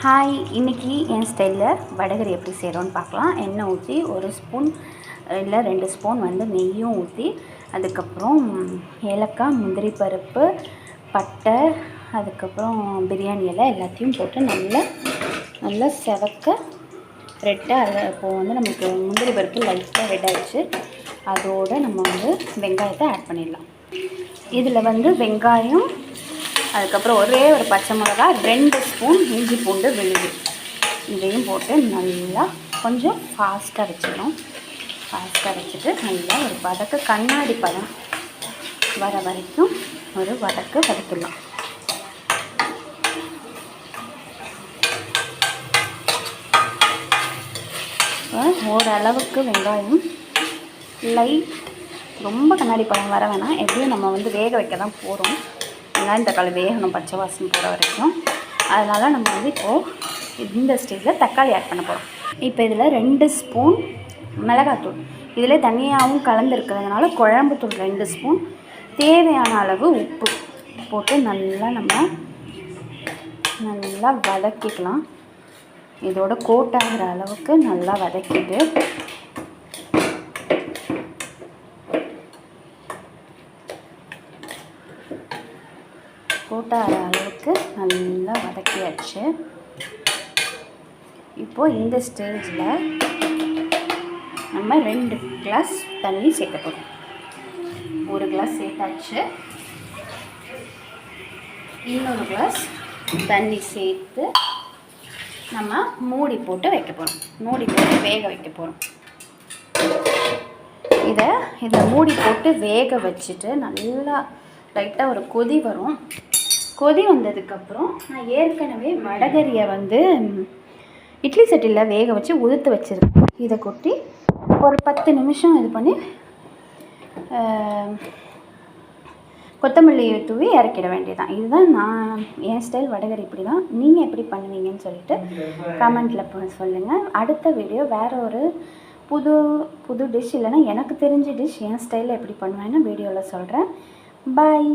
Hi, இன்றைக்கி என் ஸ்டைலில் வடகரி எப்படி செய்கிறோன்னு பார்க்கலாம். எண்ணெய் ஊற்றி 1 ஸ்பூன் இல்லை 2 ஸ்பூன் நெய்யும் ஊற்றி, அதுக்கப்புறம் ஏலக்காய், முந்திரி பருப்பு, பட்டை, அதுக்கப்புறம் பிரியாணி இலை எல்லாத்தையும் போட்டு நல்லா செவக்க ரெட்டாக இப்போது நமக்கு முந்திரி பருப்பு லைட்டாக ரெட் ஆகிடுச்சு. அதோடு நம்ம வெங்காயத்தை ஆட் பண்ணிடலாம். இதில் வெங்காயம், அதுக்கப்புறம் ஒரே ஒரு பச்சை மிளகா, 2 ஸ்பூன் இஞ்சி பூண்டு விழுது, இதையும் போட்டு நல்லா கொஞ்சம் ஃபாஸ்ட்டாக வச்சிடணும். ஃபாஸ்ட்டாக வச்சுட்டு நல்லா ஒரு வதக்கு கண்ணாடி பதம் வர வரைக்கும் ஒரு வதக்கிடலாம். ஓரளவுக்கு வெங்காயம் லைட் ரொம்ப கண்ணாடி பழம் வர வேணாம். எப்படியும் நம்ம வேக வைக்க தான் போகிறோம். வெங்காயம் தக்காளி வேகணும் பச்சை வாசனை போகிற வரைக்கும். அதனால் நம்ம இப்போது இந்த ஸ்டேஜில் தக்காளி ஆட் பண்ண போகிறோம். இப்போ இதில் 2 ஸ்பூன் மிளகாத்தூள், இதில் தனியாகவும் கலந்துருக்கிறதுனால குழம்புத்தூள் 2 ஸ்பூன், தேவையான அளவு உப்பு போட்டு நல்லா வதக்கிக்கலாம். இதோட கோட்டாகிற அளவுக்கு நல்லா வதக்கிட்டு கோட்டாகிற அளவுக்கு நல்லா வதக்கியாச்சு. இப்போது இந்த ஸ்டேஜில் நம்ம 2 கிளாஸ் தண்ணி சேர்க்க போகிறோம். 1 கிளாஸ் சேர்த்தாச்சு. இன்னொரு கிளாஸ் தண்ணி சேர்த்து நம்ம மூடி போட்டு வைக்க போகிறோம். மூடி போட்டு வேக வைக்க போகிறோம். இதில் மூடி போட்டு வேக வச்சுட்டு நல்லா லைட்டாக ஒரு கொதி வரும். கொதி வந்ததுக்கப்புறம் நான் ஏற்கனவே வடகரியை இட்லி சட்டியில் வேக வச்சு உதுத்து வச்சுருக்கேன். இதை கொட்டி ஒரு 10 நிமிஷம் இது பண்ணி கொத்தமல்லி தூவி இறக்கிட வேண்டியதான். இதுதான் என் ஸ்டைல் வடகரி. இப்படி தான் நீங்கள் எப்படி பண்ணுவீங்கன்னு சொல்லிட்டு கமெண்ட்டில் சொல்லுங்கள். அடுத்த வீடியோ வேறு ஒரு புது டிஷ், இல்லைன்னா எனக்கு தெரிஞ்ச டிஷ் என் ஸ்டைலில் எப்படி பண்ணுவேன்னு வீடியோவில் சொல்கிறேன். பாய்.